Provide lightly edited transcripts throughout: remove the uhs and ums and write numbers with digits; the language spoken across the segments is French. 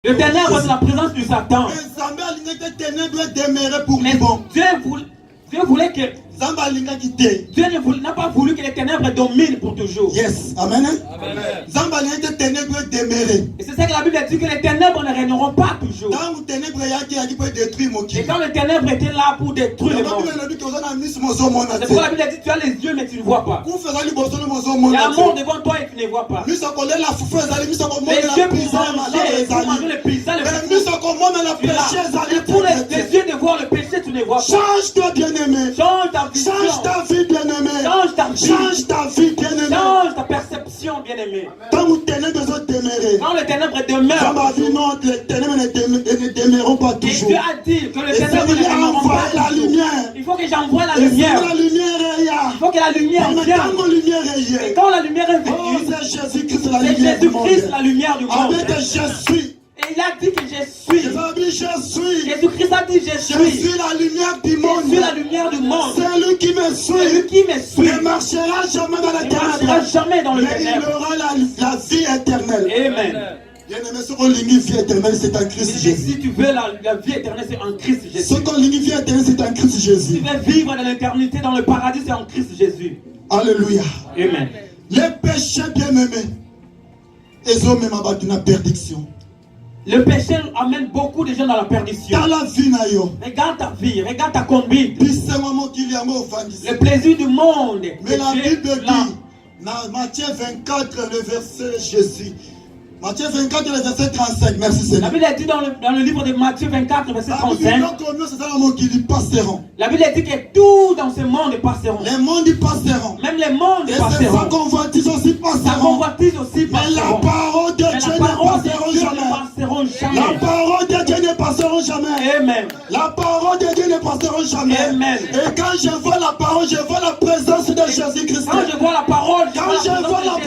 Le ténèbre, c'est la présence de Satan. Mais Dieu voulait que... Dieu n'a pas voulu que les ténèbres dominent pour toujours. Yes, amen. Et c'est ça que la Bible dit, que les ténèbres ne régneront pas toujours. Et quand les ténèbres étaient là pour détruire le monde, c'est pourquoi la Bible dit, tu as les yeux mais tu ne vois pas. Il y a un monde devant toi et tu ne vois pas. Les yeux pour manger le pizza, pour les yeux de voir le péché, tu ne vois pas. Change-toi, bien-aimé. Change ta vision. Change ta vie, bien-aimé. Change ta vie. Change ta vie, bien-aimé. Change ta perception, bien-aimé. Quand vous tenez besoin de demeurer. Quand les ténèbres demeurent. Ça m'a dit non, les ténèbres ne demeureront pas toujours. Et Dieu a dit que les ténèbres ne demeureront pas la lumière. Il faut que j'envoie la lumière. Il faut que la lumière vienne. Et quand la lumière est venue, c'est Jésus-Christ la lumière du monde. Et il a dit que je suis. Jésus-Christ a dit je suis. Je suis la lumière du monde. Je suis la lumière du monde. C'est lui qui me suit. C'est lui qui me suit. Ne marchera jamais dans les ténèbres. Ne marchera jamais dans le ténèbre. Mais il aura la vie éternelle. Amen. Bien-aimé, ce qu'on ligne vie éternelle, c'est en Christ Jésus. Si tu veux la vie éternelle, c'est en Christ Jésus. Ce qu'on ligne vie éternelle, c'est en Christ Jésus. Si tu veux vivre dans l'éternité, dans le paradis, c'est en Christ Jésus. Alléluia. Amen. Les péchés, bien-aimés, ils ont même abattu la perdition. Le péché amène beaucoup de gens dans la perdition. Regarde ta vie, regarde ta conduite. Le plaisir du monde. Mais la Bible dit, dans Matthieu 24, le verset Jésus. Matthieu 24, le verset 35. Merci Seigneur. La Bible dit dans le livre de Matthieu 24, verset 35. La Bible dit que tout dans ce monde passeront. Les mondes passeront. Même les mondes passeront. Sa convoitise aussi passeront. Sa convoitise aussi passeront. Mais la parole de Dieu ne passeront jamais. La parole de Dieu ne passeront jamais. Amen. La parole de Dieu ne passeront jamais. Amen. Et quand je vois la parole, je vois la présence de Jésus-Christ. Quand je vois la parole, je vois la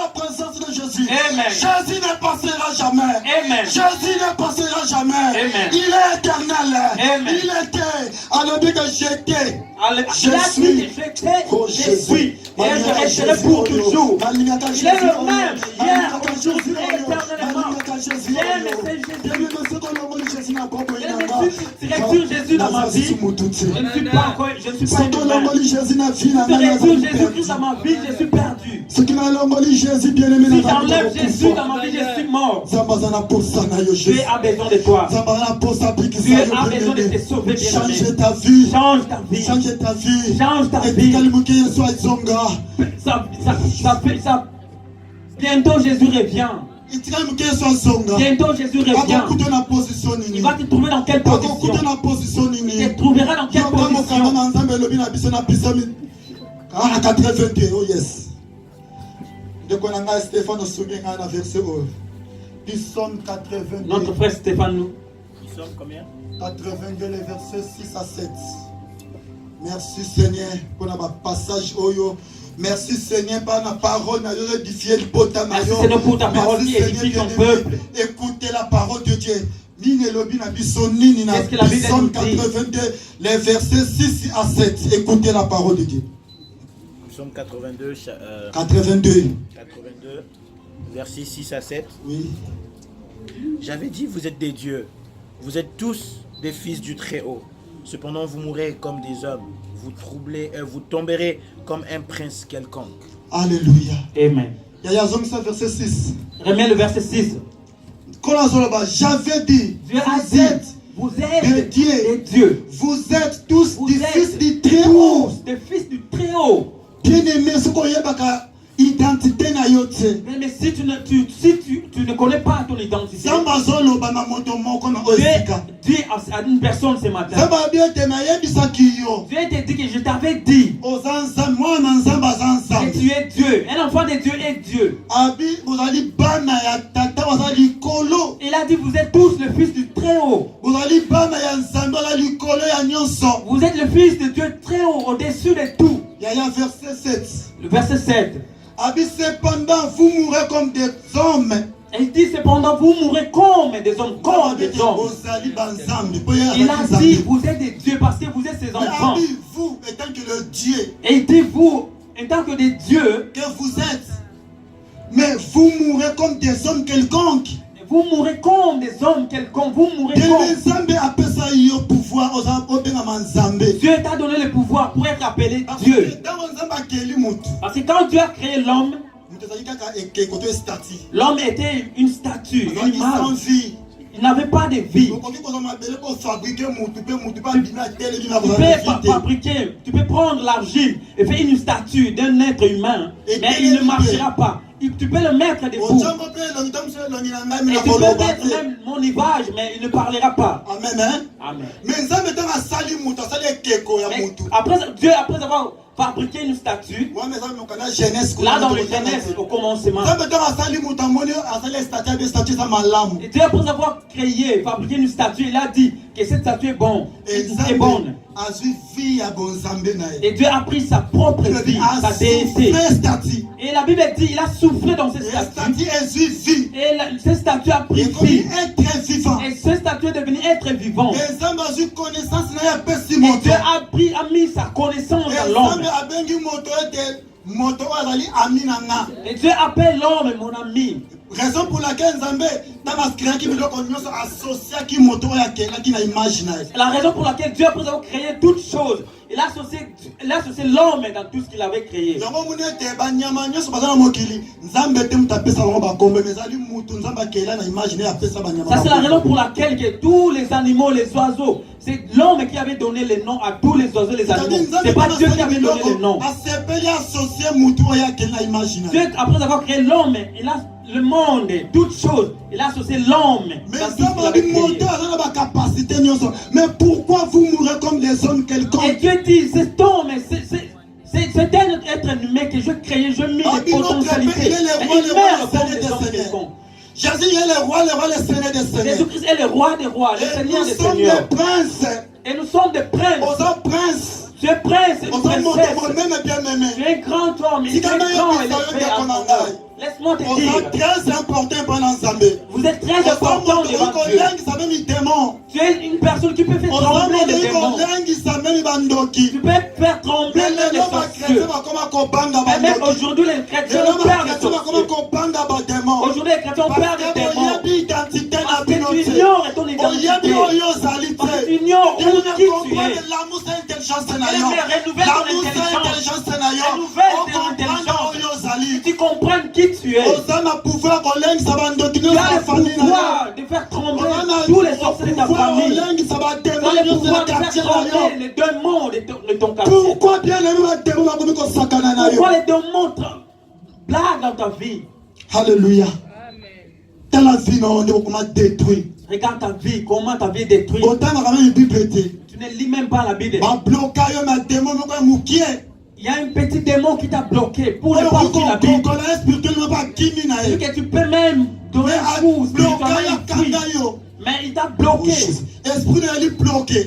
présence de Jésus. Amen. Jésus ne passera jamais. Amen. Jésus ne passera jamais. Amen. Il est éternel. Amen. Il était. Alors dit que j'étais. Je suis. Je suis. Et je resterai pour toujours. Il est le même. Hier, aujourd'hui, éternellement. Jésus dans ma vie. Je ne suis pas encore. Je ne suis pas une Jésus dans ma vie, je suis perdu. Si j'enlève Jésus dans ma vie, je suis mort. Dieu a besoin de toi. Dieu a besoin de te sauver, bien-aimé. Change ta vie. Change ta vie. Change ta vie. Change ta vie. Bientôt Jésus revient. Bientôt Jésus revient. Il va te trouver dans quelle position? Il te trouvera dans quelle position? Ah, 82, oh yes. De Konanga Stéphane Sougena verset Psaume 82. Notre frère Stéphane, nous. Psaume combien? 82, les versets 6 à 7. Merci Seigneur pour notre passage Oyo. Merci Seigneur pour la parole édifiée pour ta Merci Seigneur pour ta parole qui édifie ton peuple. Écoutez la parole de Dieu. Qu'est-ce que la Bible Psaume 82, les versets 6 à 7. Écoutez la parole de Dieu. Psaume 82, 82, versets 6 à 7. Oui. J'avais dit, vous êtes des dieux. Vous êtes tous des fils du Très-Haut. Cependant, vous mourrez comme des hommes. Vous troublez, vous tomberez comme un prince quelconque. Alléluia. Amen. Verset 6. Remets le verset 6. J'avais dit, Dieu a dit, vous êtes des dieux. Vous êtes tous des fils du Très-Haut. Des fils du Très-Haut. Bien-aimé, ce qu'on y a identité na yote. Mais si tu ne connais pas ton identité, Dieu a une personne ce matin. Dieu te dit que je t'avais dit que tu es Dieu. Un enfant de Dieu est Dieu. Il a dit vous êtes tous le fils du Très-Haut. Vous êtes le fils de Dieu Très-Haut, au-dessus de tout. Verset 7. Le verset 7. Cependant, vous mourrez comme des hommes. Il dit cependant, vous mourrez comme des hommes, comme des hommes. Il a dit, vous êtes des dieux parce que vous êtes ses enfants. Vous, étant que le Dieu. Et il dit, vous, étant que des dieux, que vous êtes. Mais vous mourrez comme des hommes quelconques. Vous mourrez comme des hommes quelconques. Vous mourrez comme... Dieu t'a donné le pouvoir pour être appelé Dieu. Parce que quand Dieu a créé l'homme, l'homme était une statue, une image. Il n'avait pas de vie. Tu peux prendre l'argile et faire une statue d'un être humain, mais il ne marchera pas. Tu peux le mettre debout. Et tu peux mettre même mon image, mais il ne parlera pas. Amen. Amen. Mais Dieu, après avoir fabriqué une statue, là dans le Genèse, au commencement, et Dieu, après avoir créé, fabriqué une statue, il a dit que cette statue est bonne. Et Dieu a pris sa propre vie, sa déité. Et la Bible dit, il a soufflé dans cette statue. Et cette statue a pris vie. Et cette statue est devenue être vivant. Et Dieu a mis sa connaissance dans l'homme. Et Dieu appelle l'homme mon ami. Raison pour laquelle la raison pour laquelle Dieu a créé toutes choses, il a associé l'homme dans tout ce qu'il avait créé. Ça c'est la raison pour laquelle que tous les animaux, les oiseaux, c'est l'homme qui avait donné les noms à tous les oiseaux, les animaux. C'est pas Dieu qui avait donné les noms. Dieu, après avoir créé l'homme, il a le monde, toutes choses, il a associé l'homme. Mais pourquoi vous mourrez comme des hommes quelconques? Et Dieu dit, cet homme, c'est un être humain que je créé, je mis des potentialités. Mais il meurt comme des hommes quelconques. Jésus est le roi des seigneurs des seigneurs. Jésus-Christ est le roi des rois, le Seigneur des seigneurs. Nous sommes des princes. Et nous sommes des princes. Nous sommes princes. Tu es prince, une princesse. Tu es grand homme, il est grand et élevé à ton âge. Laisse-moi te dire. Vous êtes très important devant Dieu. Tu es une personne qui peut faire trembler les démons. Tu peux faire trembler les sorciers. Mais même aujourd'hui, les chrétiens ont peur des sorciers. Aujourd'hui, les chrétiens ont peur des démons. Parce que tu ignores ton identité. Parce que tu ignores où qui tu es. Renouvelle ton intelligence. Renouvelle ton intelligence. Tu comprends qui tu es. Tu as le pouvoir de faire trembler tous les sorciers de ta famille. Tu as le pouvoir de faire trembler les démons de ton quartier. Pourquoi les démons blaguent dans ta vie? Alléluia. Dans la vie, on a détruit. Regarde ta vie, comment ta vie est détruite. Tu ne lis même pas la Bible. Il y a un petit démon qui t'a bloqué pour ne pas lire la Bible. Et que tu peux même donner un coup spirituellement. Mais il t'a bloqué.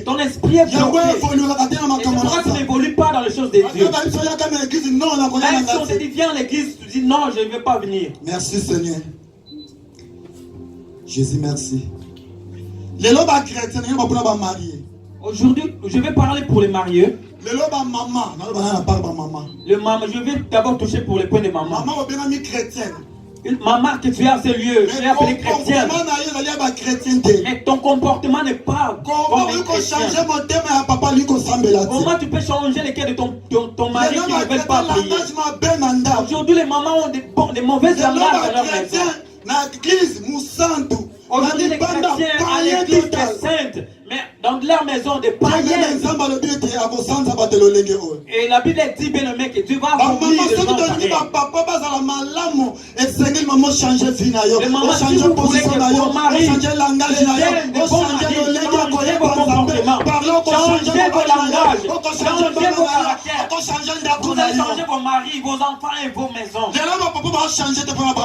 Ton esprit est bloqué. Et pourquoi tu n'évolues pas dans les choses de Dieu? Même si on te dit viens à l'église, tu dis non, je ne vais pas venir. Merci Seigneur. Jésus, merci. Aujourd'hui, je vais parler pour les mariés. Le maman, je vais d'abord toucher pour les points de maman. Une maman que tu es à ce lieu, tu es appelée chrétienne. Mais ton comportement n'est pas comme un chrétien. Comment tu peux changer le cœur de ton mari qui ne veut pas prier? Aujourd'hui, les mamans ont des mauvaises âmes dans leur maison. Aujourd'hui, les chrétiens à l'église est sainte, mais dans leur maison, des païens. Et la Bible dit, bien le mec, tu vas vomir de gens pareils. Les mamans, si vous voulez que vos maris deviennent des bons maris, changez vos comportements, changez vos langages, changez vos caractères. Vous allez changer vos maris, vos enfants et vos maisons.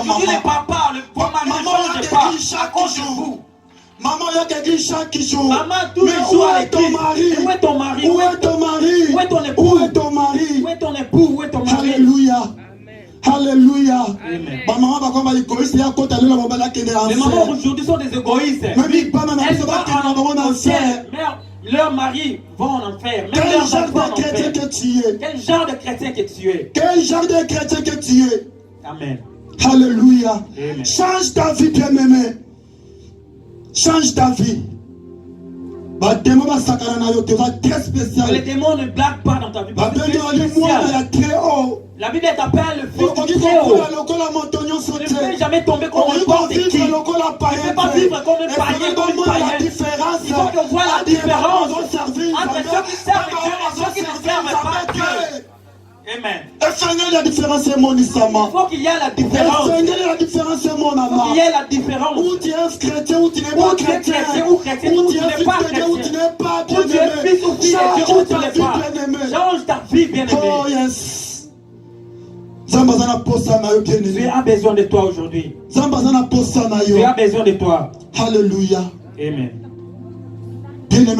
Aujourd'hui, les papas, vos maris ne changent pas à cause de vous. Maman, il y a quelqu'un chaque jour. Maman, tous les jours à l'église. Où est ton mari? Où est ton mari? Où est ton époux? Où est ton mari? Où est ton époux? Où est ton mari? Alléluia. Alléluia. Les mamans aujourd'hui sont des égoïstes. Elles vont en enfer. Leurs maris vont en enfer. Même leurs enfants vont en enfer. Quel genre de chrétien que tu es? Quel genre de chrétien que tu es? Amen. Alléluia. Amen. Change ta vie, bien-aimé. Change ta vie. Très spécial. Les démons ne blaguent pas dans ta vie. Parce que tu es spécial. La Bible t'appelle le fils du très haut. Tu ne peux jamais tomber comme un corps de qui. Tu ne peux pas vivre comme un païen, comme une païenne. Il faut qu'on voit la différence entre ceux qui servent Dieu et ceux qui ne servent pas Dieu. Amen. Il faut qu'il y ait la différence. Il faut qu'il y ait la différence. Où tu es chrétien, où tu n'es pas chrétien. Où tu es chrétien, où tu n'es pas chrétien. Où tu es fils ou fille de Dieu, où tu n'es pas. Change ta vie, bien-aimé. Oh yes. Dieu a besoin de toi aujourd'hui. Dieu a besoin de toi. Alléluia. Amen. Et le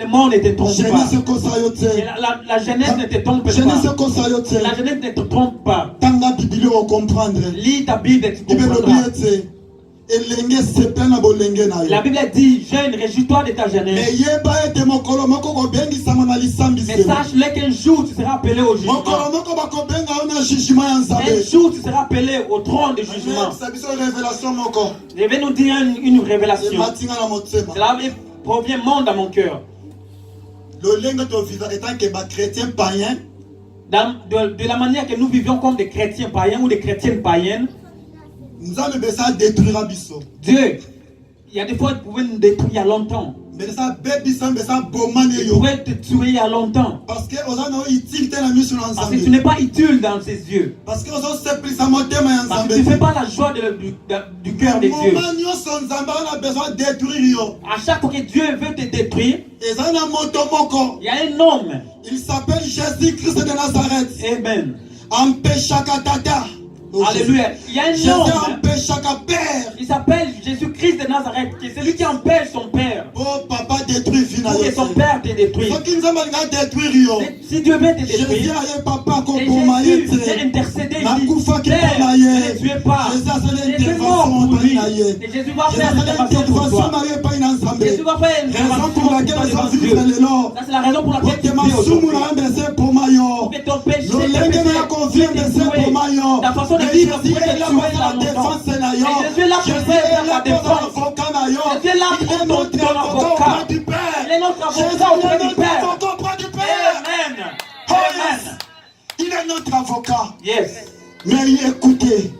monde ne te trompe pas. La jeunesse ne te trompe pas. La jeunesse ne te trompe pas. Lis ta Bible et tu comprendras. La Bible dit, jeune, réjouis-toi de ta jeunesse. Mais sache-le qu'un jour tu seras appelé au jugement. Un jour tu seras appelé au trône du jugement. Je vais nous dire une révélation. Cela provient monde dans mon cœur. De la manière que nous vivions comme des chrétiens païens ou des chrétiennes païennes, Dieu, il y a des fois, il pouvait nous détruire il y a longtemps. Il pouvait te tuer il y a longtemps. Parce que tu n'es pas utile dans ses yeux. Parce que tu ne fais pas la joie du cœur de Dieu. À chaque fois que Dieu veut te détruire, il y a un homme. Il s'appelle Jésus-Christ de Nazareth. Amen. Alléluia. Il y a un homme. Il s'appelle Jésus-Christ de Nazareth. C'est celui qui empêche son père. Oh, papa détruit finalement. Pour que son père te détruise. Si Dieu veut te détruire, et Jésus s'est intercédé. Père, ne le tuez pas. Jésus est mort pour lui. Et Jésus va faire cette intervention pour toi. Jésus va faire une intervention pour laquelle ça c'est la raison pour laquelle tu vis aujourd'hui. Pour que ton péché ta façon de vivre pour te tuer là longtemps. Et Jésus est là pour faire la défense. Jésus est là pour ton avocat. Il est notre avocat auprès du Père. Amen. Amen. Il est notre avocat. Yes. Mais écoutez,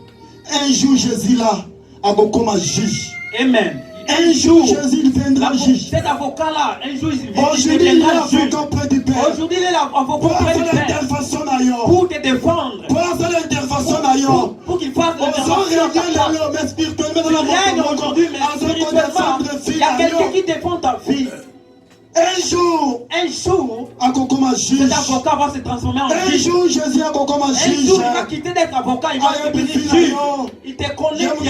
un jour Jésus là, a comme un juge. Amen. Un jour Jésus viendra juge. Cet avocat-là, un jour il aujourd'hui, viendra juge. Aujourd'hui, il est l'avocat auprès du Père. Pour te défendre. Pour qu'il fasse l'intervention. Tu règnes aujourd'hui, mais spirituellement, il y a quelqu'un qui défend ta vie. Un jour, cet avocat va se transformer en juge. Un jour, Jésus a comme un juge. Un jour, il va quitter d'être avocat, il va devenir juge. Il te connaît bien. Il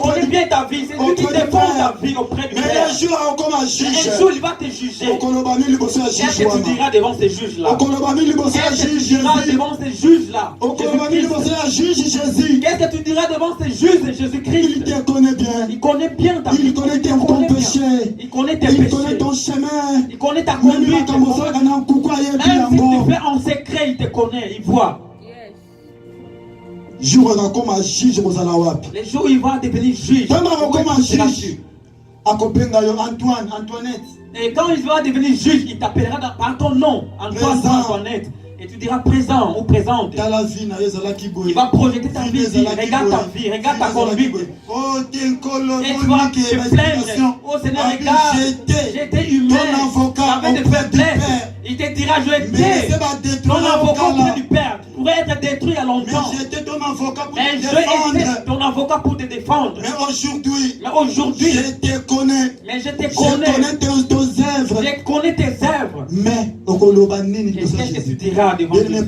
connaît bien ta vie. C'est lui qui défend ta vie auprès du Père. Mais un jour, un jour, il va te juger. Qu'est-ce que tu diras devant ces juges-là? Qu'est-ce que tu diras devant ces juges-là? Qu'est-ce que tu diras devant ces juges de Jésus-Christ? Il te connaît bien. Il connaît bien ta vie. Il connaît ton péché. Il connaît tes péchés. Il connaît ta conduite. Même si tu fais en secret, il te connaît, il voit. Les jours où il va devenir juge. Antoinette. Et quand il va devenir juge, il t'appellera par ton nom, Antoinette. Et tu diras présent ou présente. Il va projeter ta vie, regarde ta vie, regarde ta conduite. Et tu vas te plaindre. Oh Seigneur, regarde, j'étais humain, j'avais des faiblesses. Il te dira, je étais ton avocat auprès du Père. Tu pourrais être détruit à longtemps. Mais j'étais ton avocat pour te défendre. Mais je étais ton avocat pour te défendre. Mais aujourd'hui, je te connais. Mais je te connais. Je connais tes œuvres. Je connais tes œuvres. Mais qu'est-ce que tu diras devant Dieu?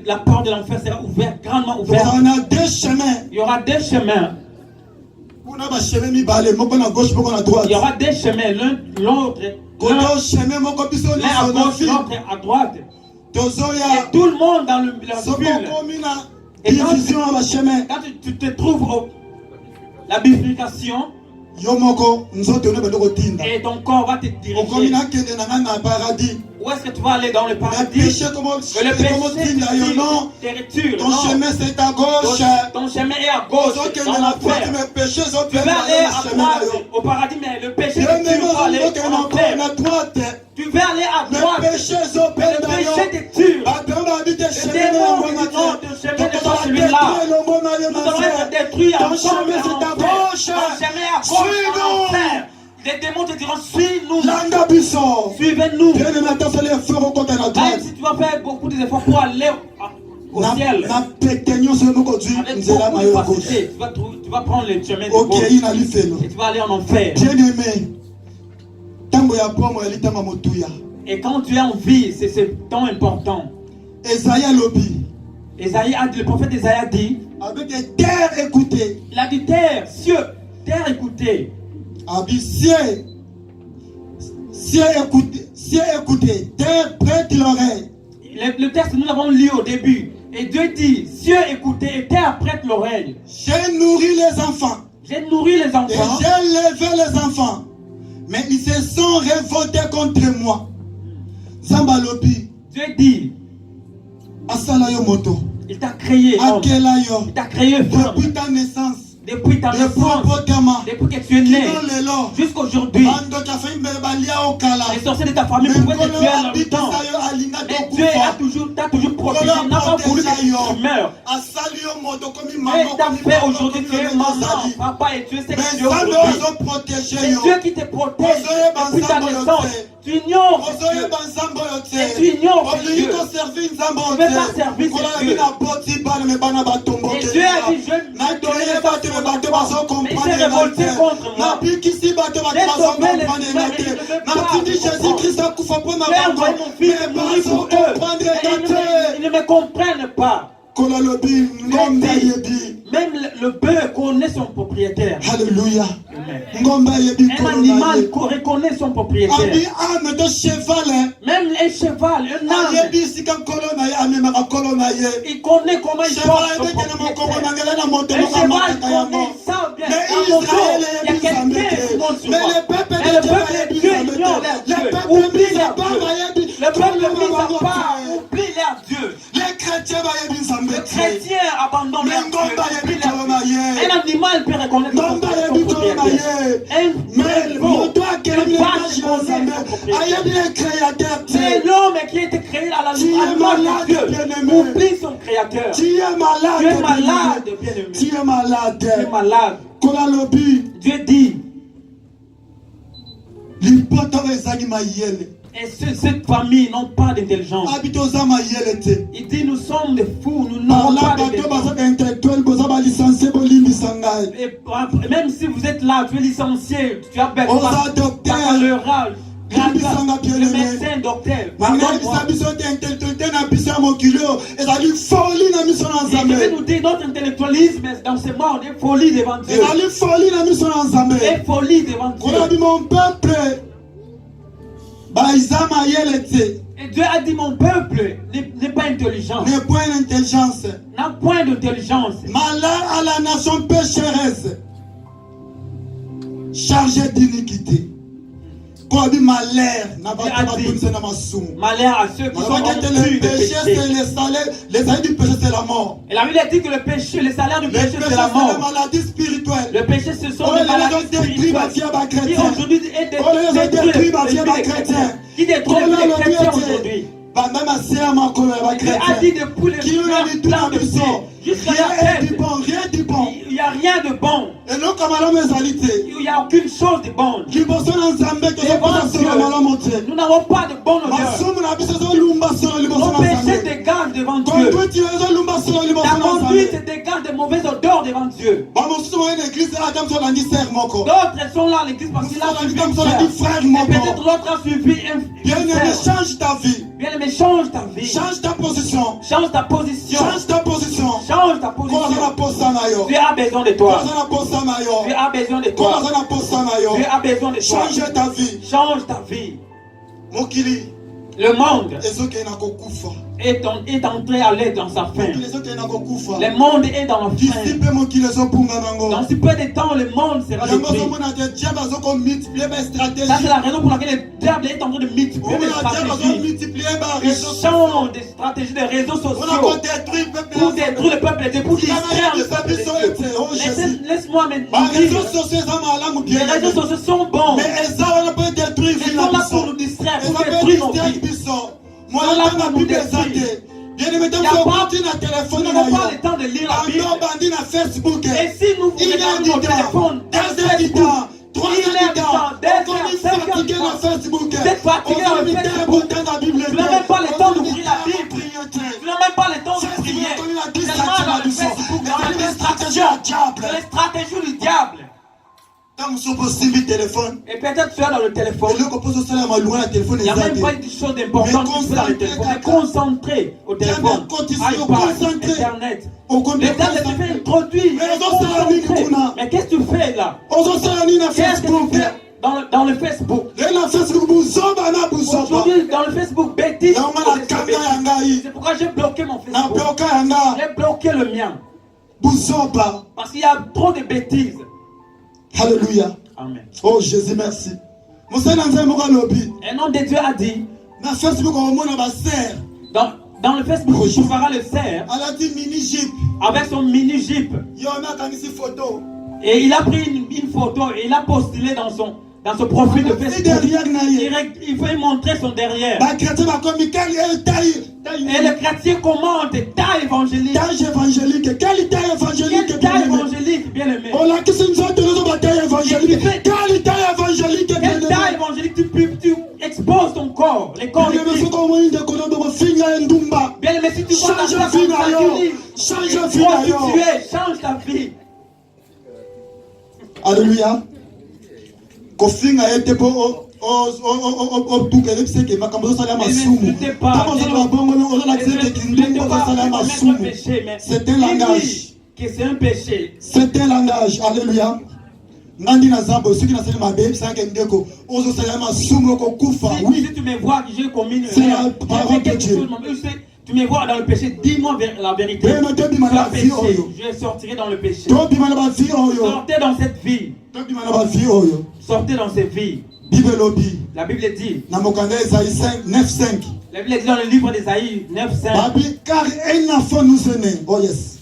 La porte de l'enfer sera ouverte, grandement ouverte. Il y aura deux chemins. Il y aura deux chemins, l'autre. L'un à gauche, l'autre à droite. Et tout le monde dans le bulle. Et quand tu te trouves la bifurcation, et ton corps va te diriger. Où est-ce que tu vas aller dans le Le paradis? péché, comment Que le péché non? t'érture. Ton chemin c'est à gauche. Ton chemin est à gauche. Dans l'enfer. Tu vas aller à droite au paradis, mais le péché t'érture pour aller en enfer. Tu vas aller à droite. Le péché t'érture. Le démon qui dit non, ton chemin n'est pas celui-là. Nous allons être détruits ensemble en enfer. Ton chemin est à gauche en enfer. Les démons te diront, suis-nous. Suivez-nous. Même si tu vas faire beaucoup d'efforts pour aller au ciel, avec beaucoup de facilité, tu vas prendre le chemin de gauche et tu vas aller en enfer. Et quand tu es en vie, c'est tant important. Le prophète Esaïe a dit, avec des terres écoutées. Il a dit terre, cieux, terre écoutée. Cieux écoutez, terre prête l'oreille. Le texte nous l'avons lu au début. Et Dieu dit, cieux écoutez et terre prête l'oreille. J'ai nourri les enfants. J'ai nourri les enfants. Et j'ai levé les enfants. Mais ils se sont révoltés contre moi. Zambalobi. Dieu dit, Asalayo moto. Il t'a créé homme. Il t'a créé femme. Depuis ta naissance. Depuis ta naissance, depuis que tu es né, jusqu'aujourd'hui, les sorciers de ta famille pouvaient te tuer à leur temps. Mais Dieu t'a toujours protégé, n'a pas voulu que tu meurs. Et t'a fait aujourd'hui, tu es maman, papa, et tu sais que tu es aujourd'hui. C'est Dieu qui te protège depuis ta naissance. Tu ignores Dieu. Et tu ignores Dieu. Tu ne veux pas servir ce Dieu. Et Dieu a dit, je vais donner les enfants. Mais il s'est révolté contre moi. J'ai sauvé les humains et je ne veux pas comprendre. J'ai envoyé mon fils mourir pour eux. Et ils ne me comprennent pas. Même le bœuf connaît son propriétaire. Alléluia. Un animal reconnaît son propriétaire. Même un cheval, un âne, il connaît comment il porte son propriétaire. Un cheval connaît ça bien. À mon dos, il y a quelqu'un qui monte sur moi. Mais le peuple de Dieu ignore leur Dieu. Oublie leur Dieu. Le peuple ne mise à part. Oublie leur Dieu. Les chrétiens abandonnent leur Dieu. Un animal peut reconnaître son propriétaire. C'est l'homme qui a été créé à la l'image de Dieu. Oublie son créateur. Tu es malade, bien-aimé. Tu es malade. Dieu dit, et cette famille n'ont pas d'intelligence. Il dit, nous sommes des fous, nous n'avons pas d'intelligence. Même si vous êtes là, tu es licencié, tu as baccalauréat, le médecin, docteur. Et je vais nous dire, notre intellectualisme dans ce monde est folie devant Dieu. Est folie devant Dieu. Mon peuple, et Dieu a dit, mon peuple n'est pas intelligent. N'a point d'intelligence. Malheur à la nation pécheresse, chargée d'iniquité. Malheur à ceux qui sont rompus de péché. Les années du péché, c'est la mort. Et la Bible dit que le péché, le salaire du péché, c'est la mort. Le péché, ce sont les maladies spirituelles qui aujourd'hui est détruit les chrétiens. Qui détruit les chrétiens aujourd'hui. Dieu a dit depuis le plan de Dieu jusqu'à la tête, il n'y a rien de bon. Il n'y a aucune chose de bon. Nous n'avons pas de bonne odeur. Nos péchés dégagent devant Dieu. La conduite dégage de mauvaises odeurs devant Dieu. D'autres sont là à l'église parce qu'il a suivi un frère. Et peut-être l'autre a suivi un frère. Change ta vie. Bien-aimé, change ta vie. Change ta position. Change ta position. Change ta position. Change ta position. Dieu a besoin de toi. Dieu a besoin de toi. Dieu a besoin de toi. Change ta vie. Change ta vie. Mokili. Le monde est entré à l'aide dans sa fin. Le monde est dans la fin. Dans si peu de temps, le monde sera détruit. Ça, c'est la raison pour laquelle le diable est en train de multiplier des stratégies. Il change des stratégies des réseaux sociaux pour détruire le peuple et pour distraire le peuple. Laisse-moi me dire. Les réseaux sociaux sont bons. Mais ils sont là pour nous distraire, pour détruire nos vies. Ils sont là pour nous détruire. Nous n'avons pas le temps de lire la Bible. Et si nous regardons nos téléphones, vous êtes fatigué dans le Facebook. Tu n'as même pas le temps d'ouvrir la Bible. Tu n'as même pas le temps de prier. Tellement dans le Facebook, dans les distractions, dans les stratégies du diable. Et peut-être tu es dans le téléphone. Il n'y a même pas une chose d'importante qui se fait dans le téléphone. Mais concentré au téléphone. iPad, Internet. Le diable te fait introduire. Mais qu'est-ce que tu fais là? Qu'est-ce que tu fais dans le Facebook? Aujourd'hui, dans le Facebook, bêtise. C'est pourquoi j'ai bloqué mon Facebook. J'ai bloqué le mien. Parce qu'il y a trop de bêtises. Alléluia. Amen. Oh Jésus, merci. Un homme de Dieu a dit, dans le Facebook, tu verras le cerf avec son mini-jeep. Et il a pris une photo et il a postulé dans son profil de Facebook. Il faut montrer son derrière. Et le chrétien commente taille évangélique. Quelle taille évangélique, bien aimé. Quelle taille évangélique, tu exposes ton corps, les corps de Christ. Bien aimé, si tu vois ta change ta vie. Alléluia. C'est un langage. C'est un péché. C'est un langage. Alléluia. Si tu me vois que j'ai commis une erreur, tu me vois dans le péché, dis-moi la vérité. Je sortirai dans le péché. Sortez dans cette vie. Sortez dans cette vie. La Bible dit. La Bible dit dans le livre d'Ésaïe 9:5. Car un enfant nous est né. Oh yes.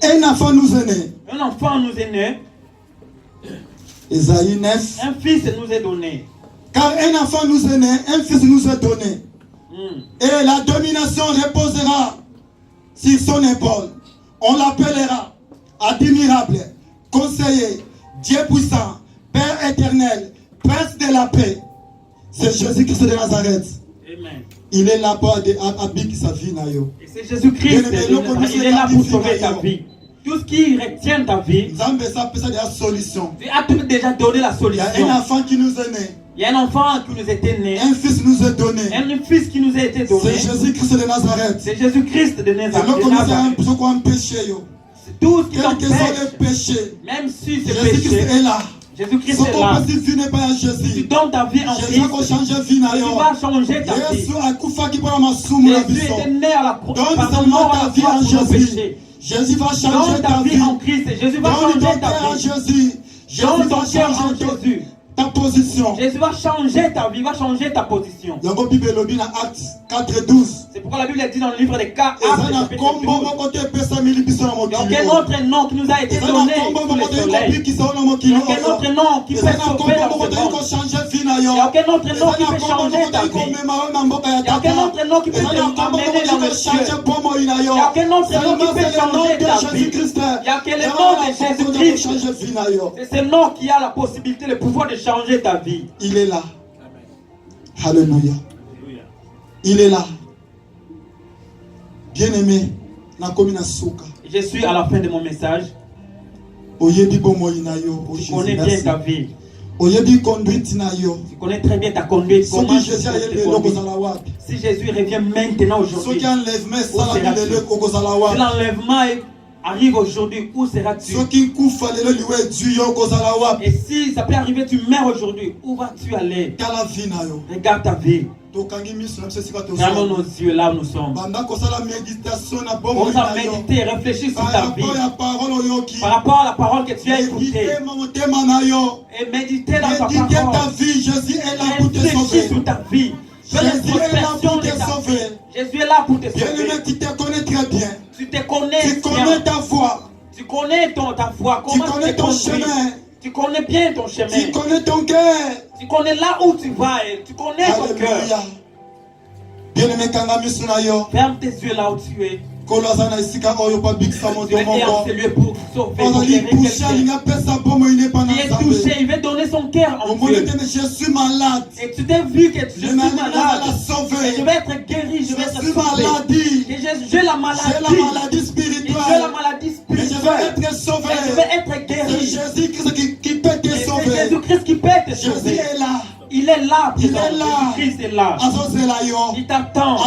Un enfant nous est né. Un enfant nous est né. Ésaïe 9. Un fils nous est donné. Car un enfant nous est né, un fils nous est donné. Et la domination reposera sur son épaule. On l'appellera admirable, conseiller, Dieu puissant, Père éternel, Prince de la paix. C'est Jésus-Christ de Nazareth. Amen. Il est là pour habiter sa vie. Et c'est Jésus-Christ. Il est là pour sauver ta vie. Tout ce qui retient ta vie, Dieu a déjà donné la solution. Il y a un enfant qui nous est né. Il y a un enfant qui nous était né. Un fils nous est donné. Un fils qui nous a été donné. C'est Jésus-Christ de Nazareth. C'est Jésus-Christ de Nazareth. C'est tout ce qui t'empêche. Même si c'est péché. Jésus-Christ est là. Jésus-Christ est là. Si tu donnes ta vie en Christ, tu vas changer ta vie. Jésus était né à la croix pour nos péchés. Jésus va changer ta vie en Christ. Jésus va changer ta vie. Donne ton cœur en Jésus. Ta position. Jésus va changer ta vie, va changer ta position. C'est pourquoi la Bible dit dans le livre des Actes, chapitre 12. Donc quel autre nom qui nous a été donné sous le soleil? Donc quel autre nom qui peut sauver dans ce monde? Il n'y a aucun autre nom qui peut changer ta vie. Il n'y a aucun autre nom qui peut t'amener dans le ciel. Il n'y a aucun autre nom qui peut changer ta vie. Il n'y a que le nom de Jésus-Christ. C'est ce nom qui a la possibilité, le pouvoir de changer ta vie. Il est là. Alléluia. Il est là. Bien-aimé, je suis à la fin de mon message. Tu connais bien ta vie. Tu connais très bien ta conduite. Si Jésus revient maintenant aujourd'hui, si l'enlèvement est arrive aujourd'hui, où seras-tu? Et si ça peut arriver, tu meurs aujourd'hui, où vas-tu aller? Regarde ta vie. Fermons nos yeux là où nous sommes. On a médité, réfléchi sur ta vie. Par rapport à la parole que tu as écoutée. Et méditer dans ta parole. Réfléchis sur ta vie. Jésus est là pour te sauver. Tu te connais très bien. Tu te connais. Tu connais ta foi. Tu connais ta foi. Tu connais ton chemin. Tu connais bien ton chemin. Tu connais ton cœur. Tu connais là où tu vas. Tu connais ton cœur. Bien-aimé, ferme tes yeux là où tu es. Tu es en ce lieu pour sauver, pour guérir quelqu'un. Il est touché, il veut donner son cœur en Dieu. Je suis malade. Et tu t'es vu que je suis malade. Et je vais être guéri, je vais être sauvé. Et j'ai la maladie. J'ai la maladie spirituelle. J'ai la maladie spirituelle. Et je vais être sauvé. Et je vais être guéri. C'est Jésus-Christ qui peut te sauver. C'est Jésus-Christ qui peut te sauver. Jésus est là. Il est là. Il est là. Jésus-Christ est là. Il t'attend.